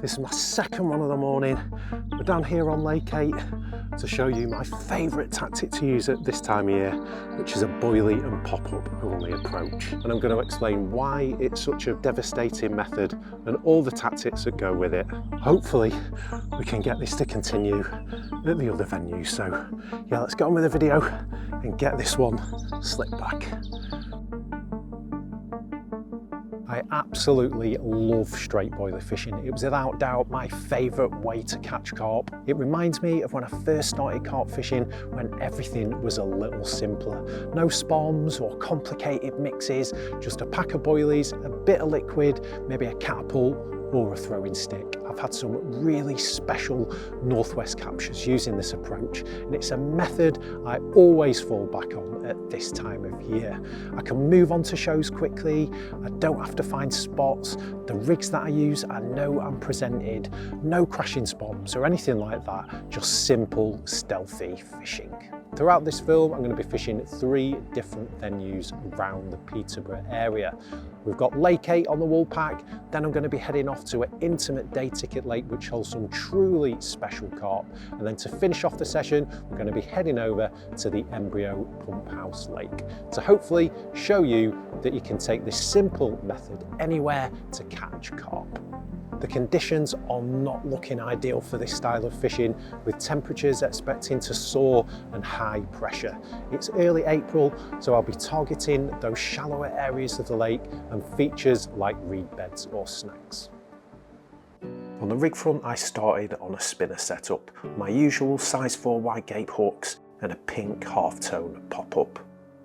This is my second one of the morning. We're down here on Lake 8 to show you my favourite tactic to use at this time of year, which is a boilie and pop-up only approach. And I'm going to explain why it's such a devastating method and all the tactics that go with it. Hopefully we can get this to continue at the other venues. So yeah, let's get on with the video and get this one slipped back. I absolutely love straight boilie fishing. It was without doubt my favourite way to catch carp. It reminds me of when I first started carp fishing, when everything was a little simpler. No spombs or complicated mixes, just a pack of boilies, a bit of liquid, maybe a catapult or a throwing stick. I've had some really special northwest captures using this approach, and it's a method I always fall back on at this time of year. I can move on to shows quickly, I don't have to find spots, the rigs that I use I know I'm presented, no crashing spombs or anything like that, just simple stealthy fishing. Throughout this film I'm going to be fishing 3 different venues around the Peterborough area. We've got Lake 8 on the Woolpack, then I'm going to be heading off to an intimate day ticket lake which holds some truly special carp, and then to finish off the session we're going to be heading over to the Embryo Pumphouse Lake to hopefully show you that you can take this simple method anywhere to catch carp. The conditions are not looking ideal for this style of fishing, with temperatures expecting to soar and high pressure. It's early April, so I'll be targeting those shallower areas of the lake and features like reed beds or snags. On the rig front I started on a spinner setup, my usual size 4 wide gape hooks and a pink half-tone pop-up.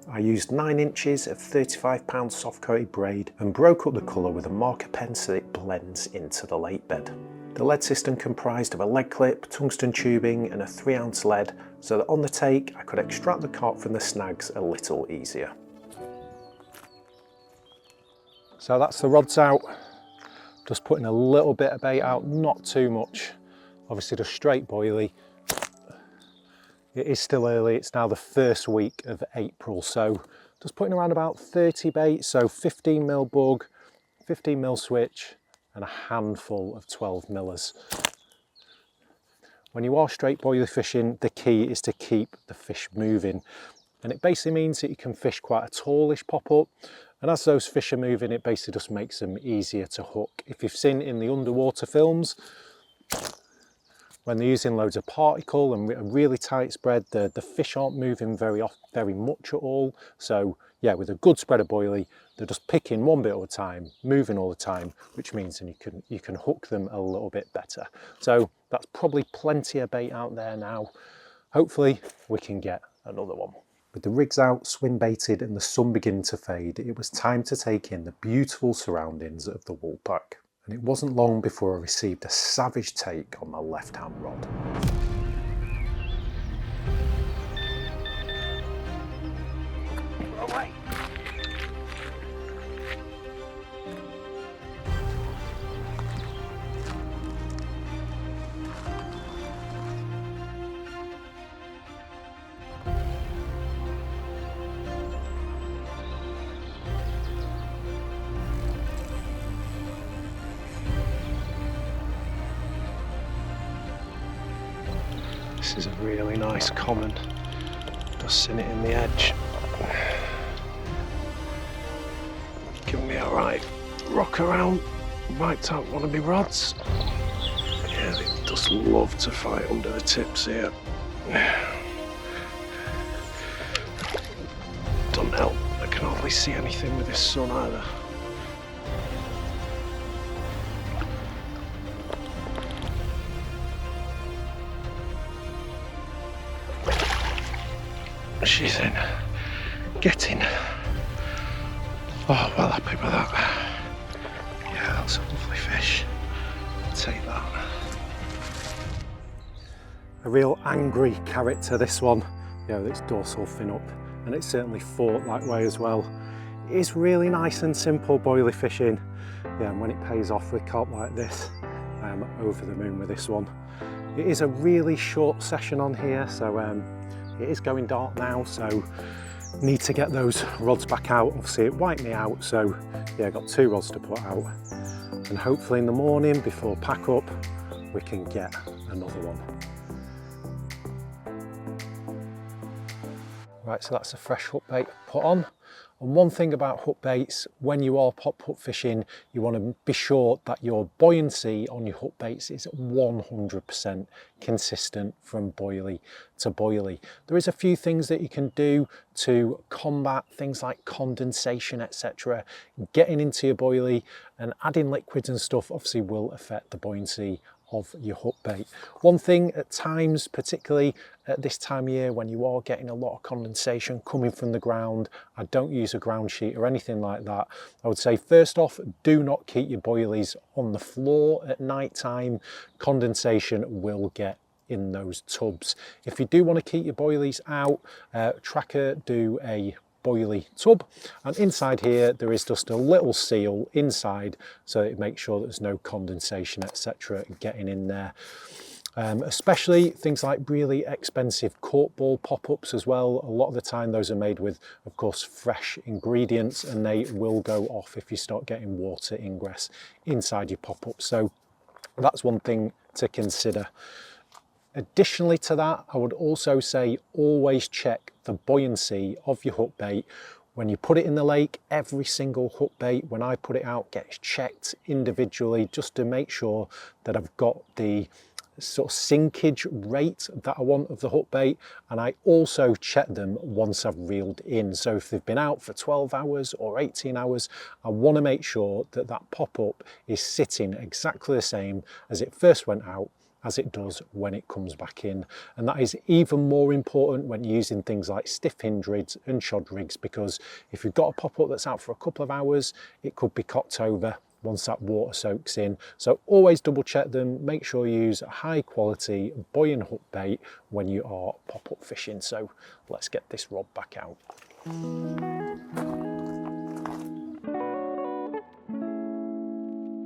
I used 9 inches of 35 pound soft coated braid and broke up the colour with a marker pen so it blends into the lake bed. The lead system comprised of a lead clip, tungsten tubing and a 3-ounce lead, so that on the take I could extract the carp from the snags a little easier. So that's the rods out, just putting a little bit of bait out, not too much, obviously just straight boilie. It is still early, it's now the first week of April, so just putting around about 30 bait, so 15mm bug, 15mm switch and a handful of 12mm. When you are straight boilie fishing, the key is to keep the fish moving, and it basically means that you can fish quite a tallish pop-up, and as those fish are moving it basically just makes them easier to hook. If you've seen in the underwater films, when they're using loads of particle and a really tight spread, the fish aren't moving very much at all. So yeah, with a good spread of boilie, they're just picking one bit at a time, moving all the time, which means then you can hook them a little bit better. So that's probably plenty of bait out there now. Hopefully we can get another one. With the rigs out, swim baited and the sun beginning to fade, it was time to take in the beautiful surroundings of the Woolpack. And it wasn't long before I received a savage take on my left-hand rod. Away. This is a really nice common, just sitting in the edge. Giving me a right rock around, wiped out one of my rods. Yeah, they just love to fight under the tips here. Doesn't help, I can hardly see anything with this sun either. She's in. Get in. Oh, well happy with that. Yeah, that's a lovely fish. I'll take that. A real angry character, this one. Yeah, with its dorsal fin up. And it's certainly fought that way as well. It is really nice and simple boilie fishing. Yeah, and when it pays off with carp like this, I am over the moon with this one. It is a really short session on here, so it is going dark now, so need to get those rods back out. Obviously it wiped me out, so yeah, I got 2 rods to put out. And and hopefully in the morning before pack up we can get another one. Right, so that's a fresh hook bait put on. And one thing about hook baits, when you are pop-up fishing, you want to be sure that your buoyancy on your hook baits is 100% consistent from boilie to boilie. There is a few things that you can do to combat things like condensation, etc. Getting into your boilie and adding liquids and stuff obviously will affect the buoyancy of your hook bait. One thing at times, particularly at this time of year when you are getting a lot of condensation coming from the ground, I don't use a ground sheet or anything like that. I would say first off, do not keep your boilies on the floor at night time. Condensation will get in those tubs. If you do want to keep your boilies out, Trakker do a boilie tub, and inside here there is just a little seal inside so it makes sure that there's no condensation, etc. getting in there. Especially things like really expensive cork ball pop-ups as well. A lot of the time those are made with, of course, fresh ingredients, and they will go off if you start getting water ingress inside your pop-up. So that's one thing to consider. Additionally to that, I would also say always check the buoyancy of your hook bait. When you put it in the lake, every single hook bait, when I put it out, gets checked individually just to make sure that I've got the sort of sinkage rate that I want of the hook bait, and I also check them once I've reeled in. So if they've been out for 12 hours or 18 hours, I want to make sure that that pop-up is sitting exactly the same as it first went out as it does when it comes back in. And that is even more important when using things like stiff hinge rigs and shod rigs, because if you've got a pop-up that's out for a couple of hours, it could be cocked over once that water soaks in. So always double check them, make sure you use a high quality buoyant hook bait when you are pop-up fishing. So let's get this rod back out.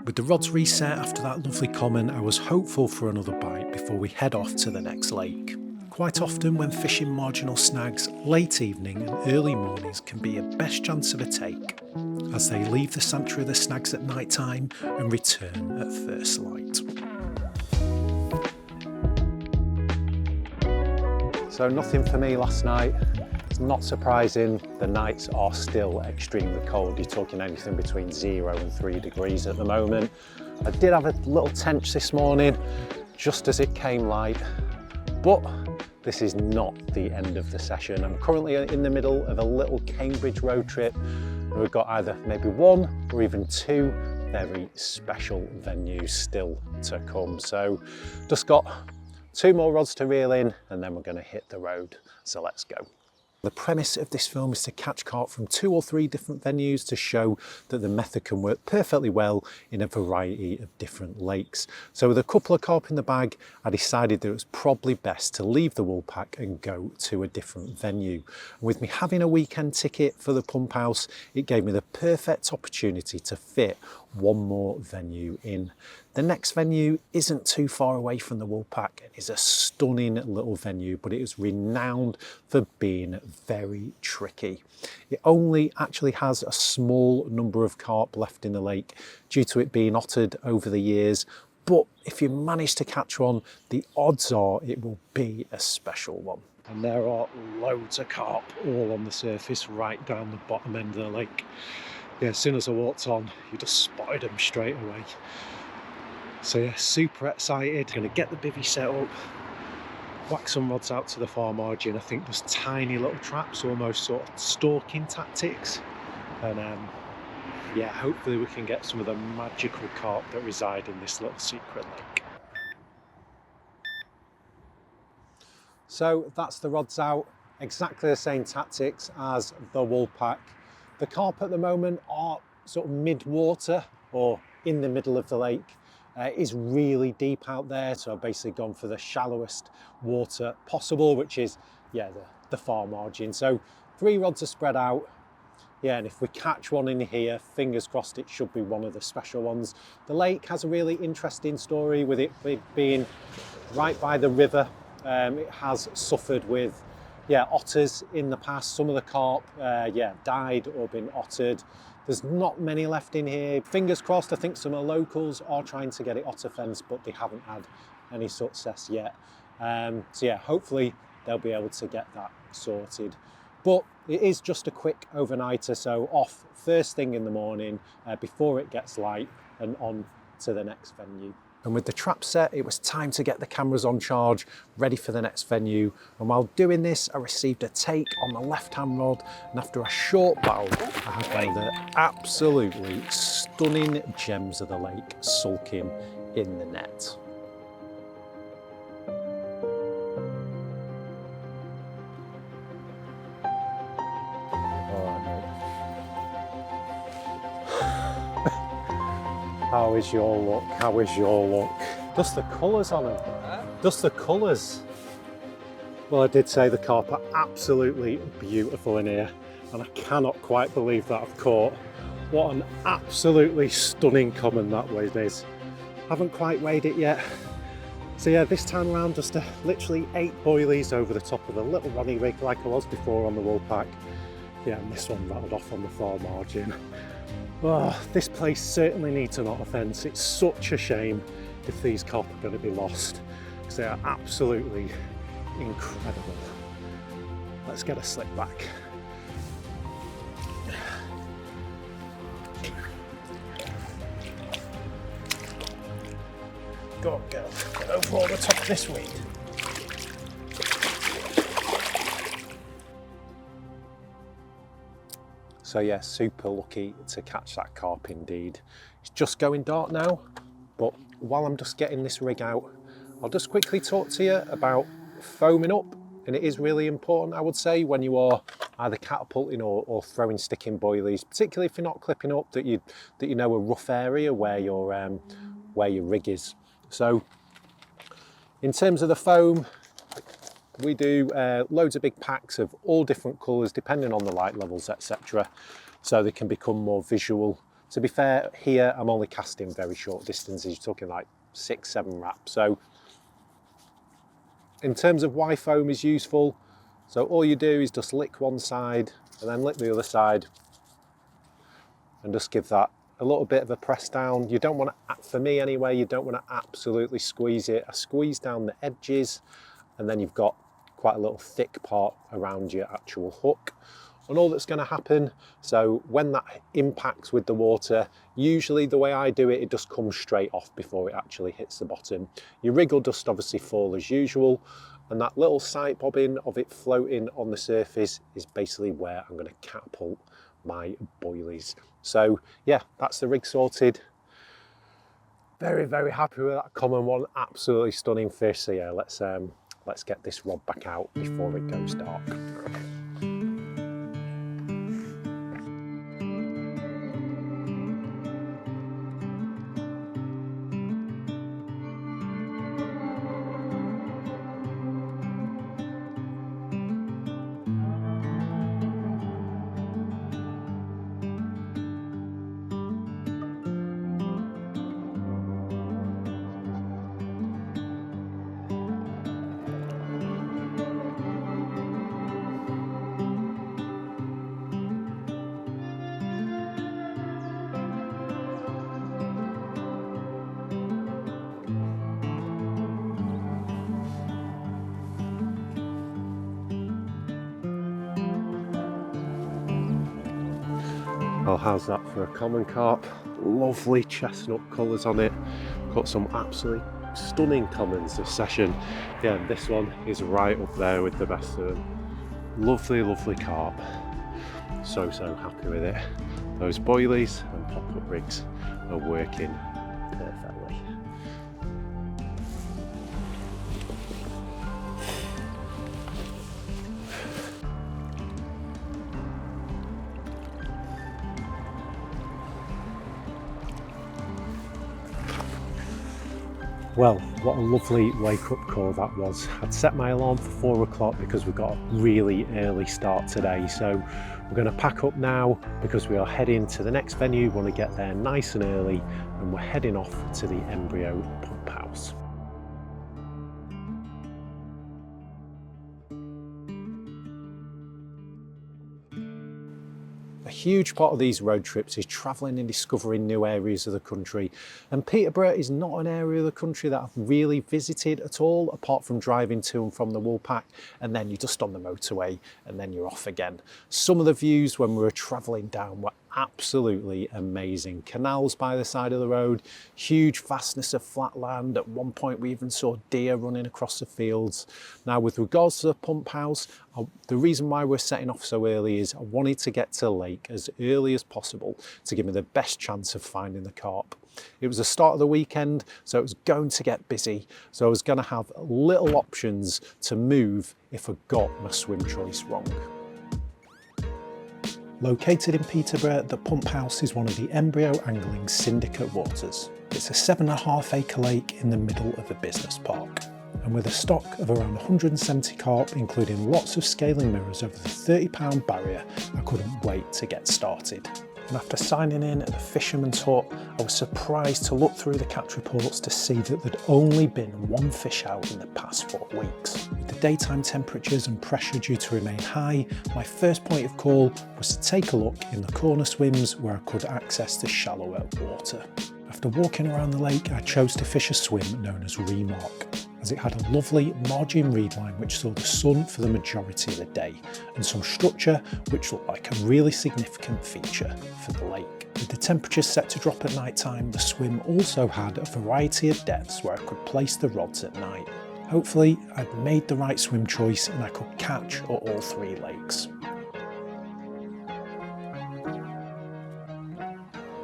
With the rods reset after that lovely comment, I was hopeful for another bite before we head off to the next lake. Quite often when fishing marginal snags, late evening and early mornings can be your best chance of a take, as they leave the sanctuary of the snags at night time and return at first light. So nothing for me last night. It's not surprising, the nights are still extremely cold. You're talking anything between 0 and 3 degrees at the moment. I did have a little tench this morning, just as it came light, but this is not the end of the session. I'm currently in the middle of a little Cambridge road trip. We've got either maybe 1 or even 2 very special venues still to come. So just got 2 more rods to reel in and then we're going to hit the road. So let's go. The premise of this film is to catch carp from 2 or 3 different venues to show that the method can work perfectly well in a variety of different lakes. So with a couple of carp in the bag, I decided that it was probably best to leave the Woolpack and go to a different venue. And with me having a weekend ticket for the pump house, it gave me the perfect opportunity to fit 1 more venue in. The next venue isn't too far away from the Woolpack. It is a stunning little venue, but it is renowned for being very tricky. It only actually has a small number of carp left in the lake due to it being ottered over the years, but if you manage to catch one, the odds are it will be a special one. And there are loads of carp all on the surface right down the bottom end of the lake. Yeah, as soon as I walked on, you just spotted them straight away. So yeah, super excited. Gonna get the bivvy set up, whack some rods out to the far margin. I think there's tiny little traps, almost sort of stalking tactics. And yeah, hopefully we can get some of the magical carp that reside in this little secret lake. So that's the rods out, exactly the same tactics as the Woolpack. The carp at the moment are sort of mid-water or in the middle of the lake. It is really deep out there, so I've basically gone for the shallowest water possible, which is, yeah, the far margin. So 3 rods are spread out. Yeah, and if we catch one in here, fingers crossed it should be one of the special ones. The lake has a really interesting story with it being right by the river. It has suffered with, yeah, otters in the past. Some of the carp, yeah, died or been ottered. There's not many left in here. Fingers crossed, I think some of the locals are trying to get it off the fence, but they haven't had any success yet. So yeah, hopefully they'll be able to get that sorted. But it is just a quick overnighter, so off first thing in the morning before it gets light and on to the next venue. And with the trap set, it was time to get the cameras on charge, ready for the next venue. And while doing this, I received a take on the left-hand rod, and after a short battle, I had one of the absolutely stunning gems of the lake sulking in the net. How is your luck? How is your luck? Just the colours on them. Just the colours. Well, I did say the carp are absolutely beautiful in here, and I cannot quite believe that I've caught. What an absolutely stunning common that weight is. Haven't quite weighed it yet. So yeah, this time around just literally 8 boilies over the top of a little running rig like I was before on the Woolpack. Yeah, and this one rattled off on the far margin. Oh, this place certainly needs an otter fence. It's such a shame if these carp are going to be lost, because they are absolutely incredible. Let's get a slip back. Go on, girl. Get over the top of this weed. So yeah, super lucky to catch that carp indeed. It's just going dark now, but while I'm just getting this rig out, I'll just quickly talk to you about foaming up. And it is really important, I would say, when you are either catapulting or throwing sticking boilies, particularly if you're not clipping up, that you know a rough area where your rig is. So in terms of the foam, we do loads of big packs of all different colours depending on the light levels, etc. So they can become more visual. To be fair, here I'm only casting very short distances, you're talking like 6-7 wraps. So in terms of why foam is useful, so all you do is just lick one side and then lick the other side and just give that a little bit of a press down. You don't want to, for me anyway, you don't want to absolutely squeeze it. I squeeze down the edges and then you've got quite a little thick part around your actual hook. And all that's going to happen, so when that impacts with the water, usually the way I do it, it just comes straight off before it actually hits the bottom. Your rig will just obviously fall as usual, and that little sight bobbing of it floating on the surface is basically where I'm going to catapult my boilies. So yeah, that's the rig sorted. Very, very happy with that common one. Absolutely stunning fish. So yeah, let's get this rod back out before it goes dark. Well, how's that for a common carp? Lovely chestnut colours on it. Got some absolutely stunning commons this session. Yeah, this one is right up there with the best of them. Lovely, lovely carp. So happy with it. Those boilies and pop-up rigs are working perfectly. Well, what a lovely wake-up call that was. I'd set my alarm for 4 o'clock because we've got a really early start today. So we're going to pack up now because we are heading to the next venue. We want to get there nice and early, and we're heading off to the Embryo Pumphouse. A huge part of these road trips is travelling and discovering new areas of the country. And Peterborough is not an area of the country that I've really visited at all, apart from driving to and from the Woolpack, and then you're just on the motorway and then you're off again. Some of the views when we were travelling down were absolutely amazing. Canals by the side of the road, huge vastness of flat land. At one point we even saw deer running across the fields. Now with regards to the pump house, the reason why we're setting off so early is I wanted to get to the lake as early as possible to give me the best chance of finding the carp. It was the start of the weekend, so it was going to get busy, so I was going to have little options to move if I got my swim choice wrong. Located in Peterborough, the pump house is one of the Embryo Angling Syndicate waters. It's a 7.5 acre lake in the middle of a business park. And with a stock of around 170 carp, including lots of scaling mirrors over the £30 barrier, I couldn't wait to get started. And after signing in at the Fisherman's Hut, I was surprised to look through the catch reports to see that there'd only been one fish out in the past 4 weeks. With the daytime temperatures and pressure due to remain high, my first point of call was to take a look in the corner swims where I could access the shallower water. After walking around the lake, I chose to fish a swim known as Remark, as it had a lovely margin reed line which saw the sun for the majority of the day, and some structure which looked like a really significant feature for the lake. With the temperatures set to drop at night time, the swim also had a variety of depths where I could place the rods at night. Hopefully I'd made the right swim choice and I could catch at all 3 lakes.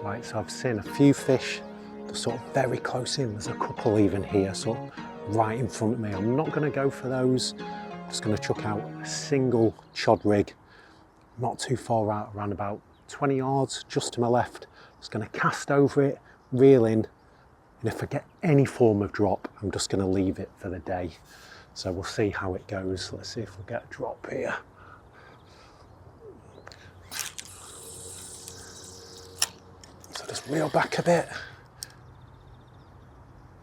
Right, so I've seen a few fish, they're sort of very close in. There's a couple even here, sort of right in front of me. I'm not going to go for those. I'm just going to chuck out a single chod rig, not too far out, around about 20 yards, just to my left. Just going to cast over it, reel in, and if I get any form of drop, I'm just going to leave it for the day. So we'll see how it goes. Let's see if we'll get a drop here. So just reel back a bit.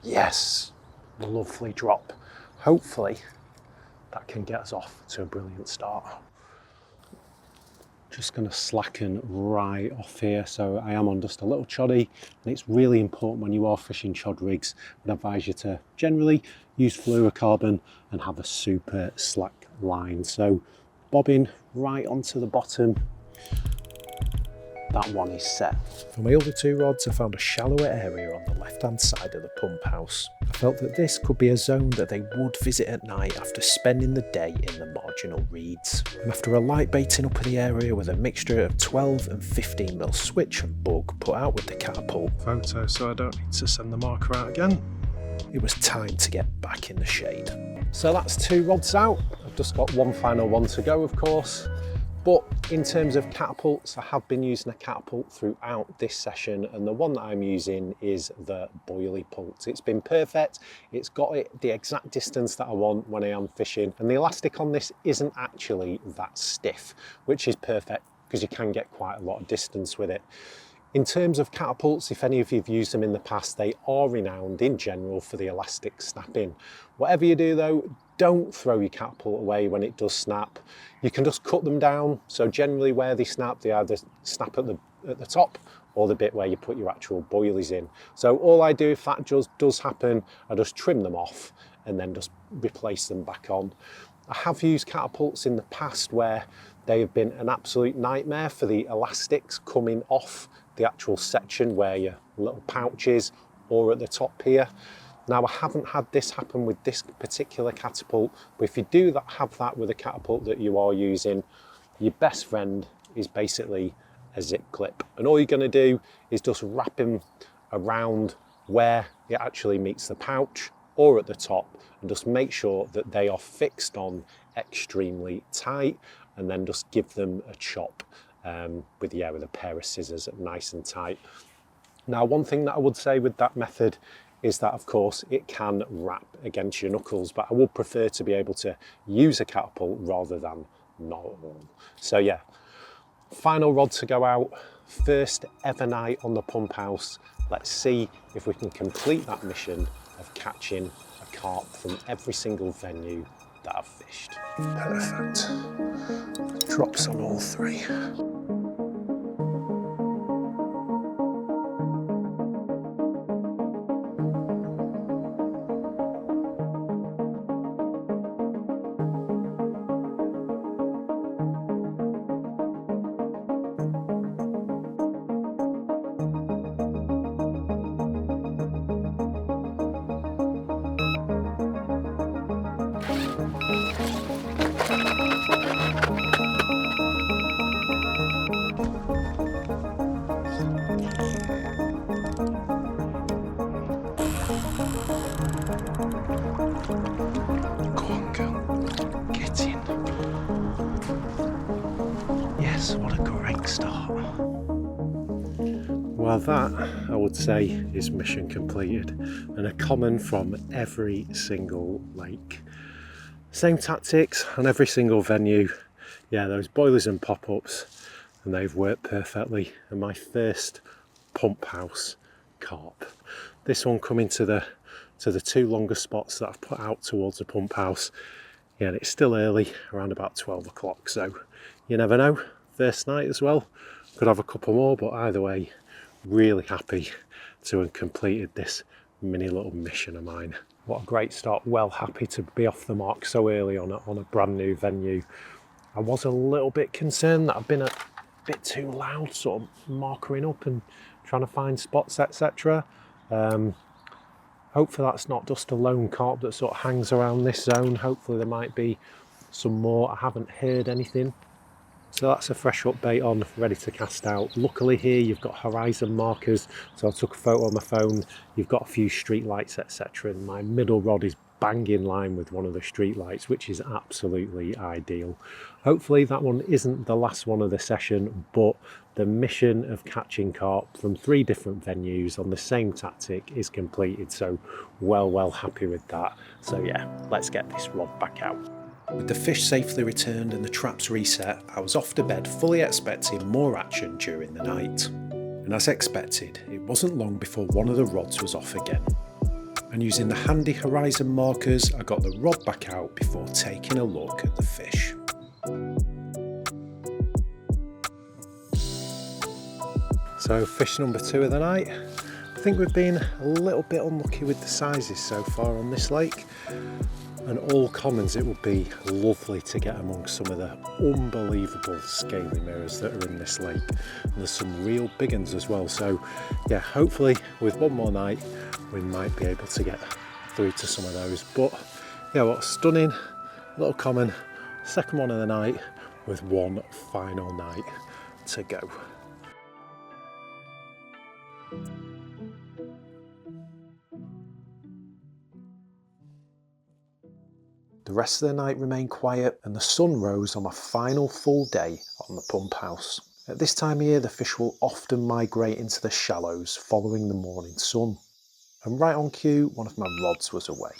Yes, lovely drop. Hopefully that can get us off to a brilliant start. Just going to slacken right off here, so I am on just a little choddy, and it's really important when you are fishing chod rigs, I'd advise you to generally use fluorocarbon and have a super slack line. So bobbing right onto the bottom, that one is set. For my other 2 rods, I found a shallower area on the left hand side of the pump house. I felt that this could be a zone that they would visit at night after spending the day in the marginal reeds. And after a light baiting up in the area with a mixture of 12 and 15mm switch and bug put out with the catapult photo, so I don't need to send the marker out again, it was time to get back in the shade. So that's 2 rods out. I've just got one final one to go, of course. But in terms of catapults, I have been using a catapult throughout this session, and the one that I'm using is the Boilie Pop. It's been perfect. It's got it the exact distance that I want when I am fishing, and the elastic on this isn't actually that stiff, which is perfect because you can get quite a lot of distance with it. In terms of catapults, if any of you have used them in the past, they are renowned in general for the elastic snapping. Whatever you do though, don't throw your catapult away when it does snap. You can just cut them down. So generally where they either snap at the top or the bit where you put your actual boilies in. So all I do if that does happen, I just trim them off and then just replace them back on. I have used catapults in the past where they have been an absolute nightmare for the elastics coming off the actual section where your little pouch is, or at the top here. Now I haven't had this happen with this particular catapult, but if you do have that with a catapult that you are using, your best friend is basically a zip clip. And all you're going to do is just wrap them around where it actually meets the pouch or at the top, and just make sure that they are fixed on extremely tight, and then just give them a chop with a pair of scissors nice and tight. Now one thing that I would say with that method is that of course it can wrap against your knuckles, but I would prefer to be able to use a catapult rather than not. So yeah, final rod to go out, first ever night on the pump house. Let's see if we can complete that mission of catching a carp from every single venue that I've fished. Perfect. Drops on all 3. Well, that I would say is mission completed, and a common from every single lake. Same tactics on every single venue. Yeah, those boilies and pop-ups, and they've worked perfectly. And my first pump house carp. This one coming to the two longer spots that I've put out towards the pump house. Yeah, and it's still early, around about 12 o'clock, so you never know. First night as well, could have a couple more, but either way, really happy to have completed this mini little mission of mine. What a great start. Well happy to be off the mark so early on a brand new venue. I was a little bit concerned that I've been a bit too loud, sort of markering up and trying to find spots, etc. Hopefully that's not just a lone carp that sort of hangs around this zone. Hopefully there might be some more. I haven't heard anything. So that's a fresh Hookbait on, ready to cast out. Luckily here you've got horizon markers, so I took a photo on my phone. You've got a few street lights, etc. And my middle rod is bang in line with one of the street lights, which is absolutely ideal. Hopefully that one isn't the last one of the session, but the mission of catching carp from 3 different venues on the same tactic is completed. So well happy with that. So yeah, let's get this rod back out. With the fish safely returned and the traps reset, I was off to bed fully expecting more action during the night. And as expected, it wasn't long before one of the rods was off again. And using the handy horizon markers, I got the rod back out before taking a look at the fish. So fish number 2 of the night. I think we've been a little bit unlucky with the sizes so far on this lake. And all commons, it would be lovely to get amongst some of the unbelievable scaly mirrors that are in this lake. And there's some real big ones as well. So yeah, hopefully with one more night, we might be able to get through to some of those. But yeah, what a stunning little common, second one of the night with one final night to go. The rest of the night remained quiet and the sun rose on my final full day on the pump house. At this time of year, the fish will often migrate into the shallows following the morning sun. And right on cue, one of my rods was away.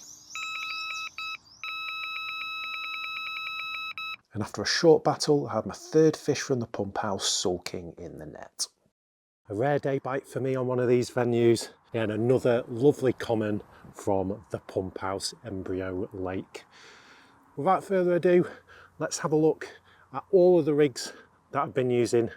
And after a short battle, I had my 3rd fish from the pump house sulking in the net. A rare day bite for me on one of these venues, and another lovely common from the pump house, Embryo Lake. Without further ado, let's have a look at all of the rigs that I've been using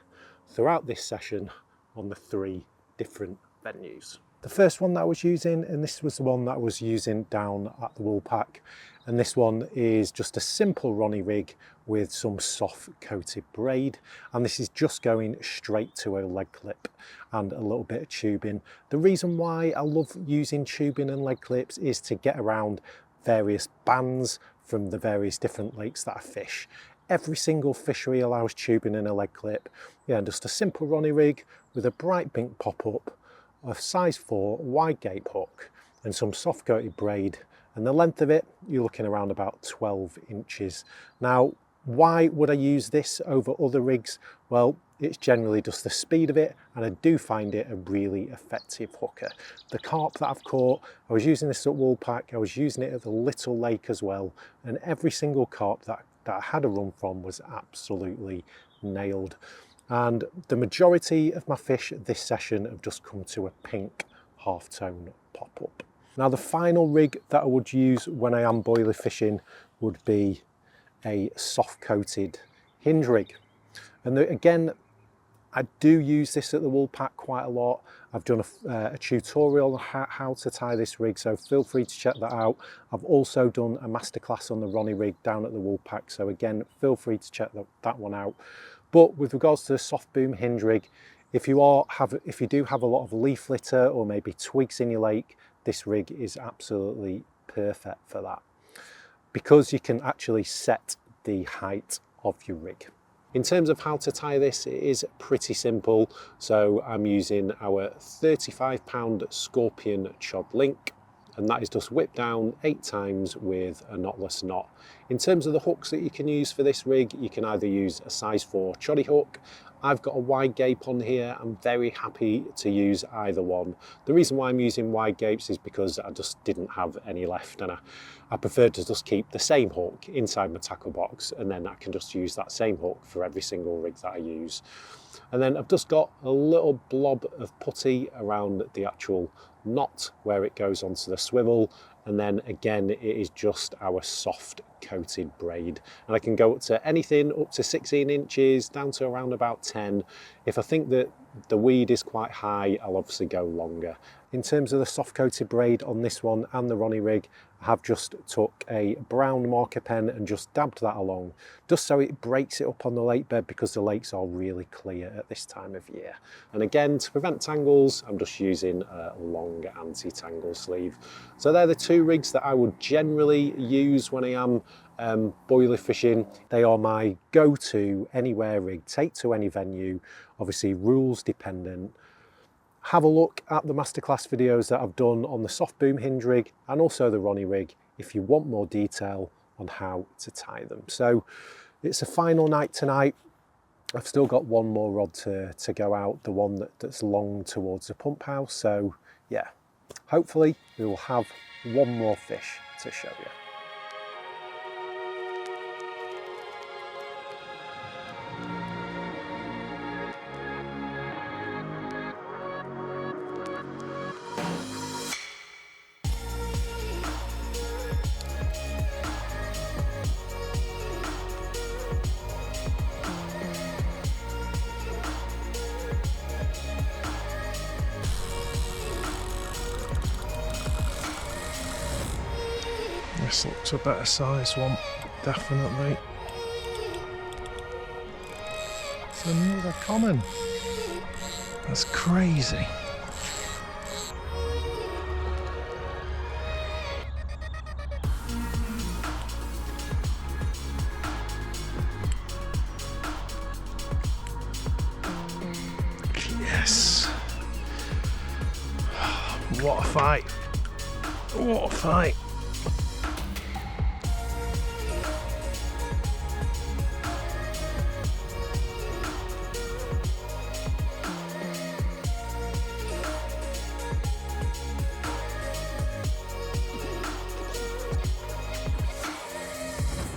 throughout this session on the 3 different venues. The first one that I was using, and this was the one that I was using down at the Woolpack, and this one is just a simple Ronnie rig with some soft coated braid, and this is just going straight to a leg clip and a little bit of tubing. The reason why I love using tubing and leg clips is to get around various bands from the various different lakes that I fish. Every single fishery allows tubing and a leg clip. Yeah, and just a simple Ronnie rig with a bright pink pop-up, a size 4 wide gape hook and some soft coated braid, and the length of it you're looking around about 12 inches. Now why would I use this over other rigs? Well, it's generally just the speed of it, and I do find it a really effective hooker. The carp that I've caught, I was using this at Woolpack, I was using it at the little lake as well, and every single carp that I had a run from was absolutely nailed. And the majority of my fish this session have just come to a pink half-tone pop-up. Now the final rig that I would use when I am boilie fishing would be a soft-coated hinge rig. And again, I do use this at the Woolpack quite a lot. I've done a tutorial on how to tie this rig, so feel free to check that out. I've also done a masterclass on the Ronnie rig down at the Woolpack, so again, feel free to check that one out. But with regards to the soft boom hinge rig, if you do have a lot of leaf litter or maybe twigs in your lake, this rig is absolutely perfect for that, because you can actually set the height of your rig. In terms of how to tie this, it is pretty simple. So I'm using our 35 pound Scorpion chod link, and that is just whipped down 8 times with a knotless knot. In terms of the hooks that you can use for this rig, you can either use a size 4 choddy hook. I've got a wide gape on here. I'm very happy to use either one. The reason why I'm using wide gapes is because I just didn't have any left, and I preferred to just keep the same hook inside my tackle box, and then I can just use that same hook for every single rig that I use. And then I've just got a little blob of putty around the actual knot where it goes onto the swivel, and then again it is just our soft coated braid, and I can go up to anything up to 16 inches down to around about 10. If I think that the weed is quite high, I'll obviously go longer. In terms of the soft coated braid on this one and the Ronnie rig, I have just took a brown marker pen and just dabbed that along, just so it breaks it up on the lake bed, because the lakes are really clear at this time of year. And again, to prevent tangles, I'm just using a long anti-tangle sleeve. So they're the 2 rigs that I would generally use when I am boilie fishing. They are my go-to anywhere rig, take to any venue, obviously rules dependent. Have a look at the masterclass videos that I've done on the soft boom hinge rig and also the Ronnie rig if you want more detail on how to tie them. So it's a final night tonight. I've still got one more rod to go out, the one that's long towards the pump house. So yeah, hopefully we will have one more fish to show you. This looks a better size one, definitely. It's another common. That's crazy. Yes. What a fight. What a fight.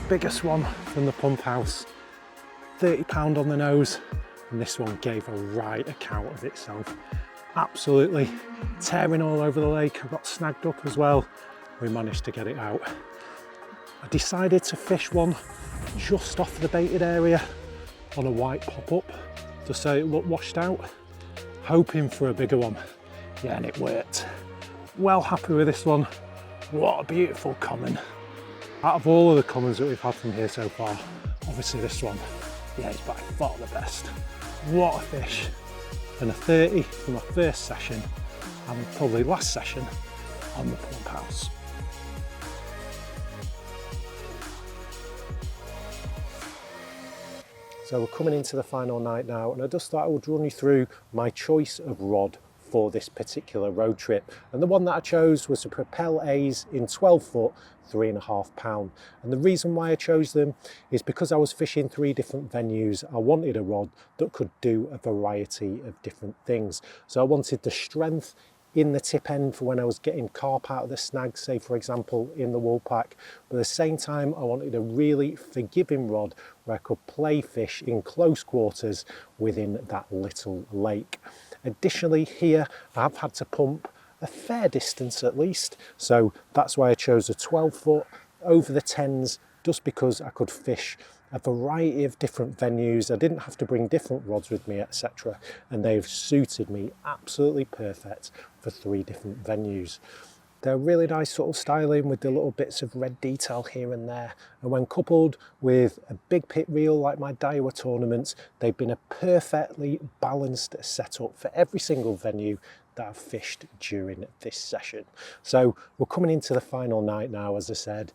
Biggest one from the pump house, 30 pound on the nose, and this one gave a right account of itself. Absolutely tearing all over the lake. I got snagged up as well. We managed to get it out. I decided to fish one just off the baited area on a white pop-up, just so it looked washed out, hoping for a bigger one. Yeah, and it worked. Well happy with this one. What a beautiful common. Out of all of the commons that we've had from here so far, obviously this one, yeah, is by far the best. What a fish. And a 30 for my first session, and probably last session on the pump house. So we're coming into the final night now, and I just thought I would run you through my choice of rod for this particular road trip. And the one that I chose was a Propel A's in 12 foot, 3.5 pound. And the reason why I chose them is because I was fishing 3 different venues. I wanted a rod that could do a variety of different things. So I wanted the strength in the tip end for when I was getting carp out of the snag, say for example in the Woolpack, but at the same time I wanted a really forgiving rod where I could play fish in close quarters within that little lake. Additionally, here I've had to pump a fair distance at least, so that's why I chose a 12 foot over the 10s, just because I could fish a variety of different venues. I didn't have to bring different rods with me, etc., and they've suited me absolutely perfect for 3 different venues. They're really nice sort of styling with the little bits of red detail here and there, and when coupled with a big pit reel like my Daiwa tournaments, they've been a perfectly balanced setup for every single venue that I've fished during this session. So we're coming into the final night now, as I said.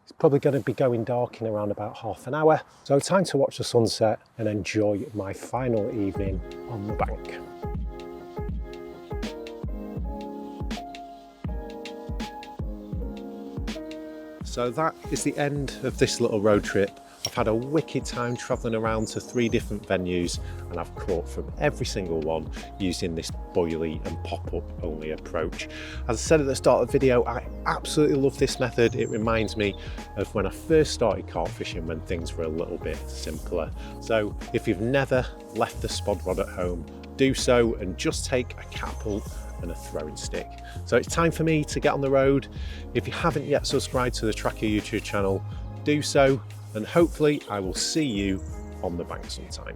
It's probably going to be going dark in around about half an hour, so time to watch the sunset and enjoy my final evening on the bank. So that is the end of this little road trip. I've had a wicked time travelling around to 3 different venues, and I've caught from every single one using this boilie and pop-up only approach. As I said at the start of the video, I absolutely love this method. It reminds me of when I first started carp fishing, when things were a little bit simpler. So if you've never left the spod rod at home, do so, and just take a catapult and a throwing stick. So it's time for me to get on the road. If you haven't yet subscribed to the Trakker YouTube channel, do so, and hopefully I will see you on the bank sometime.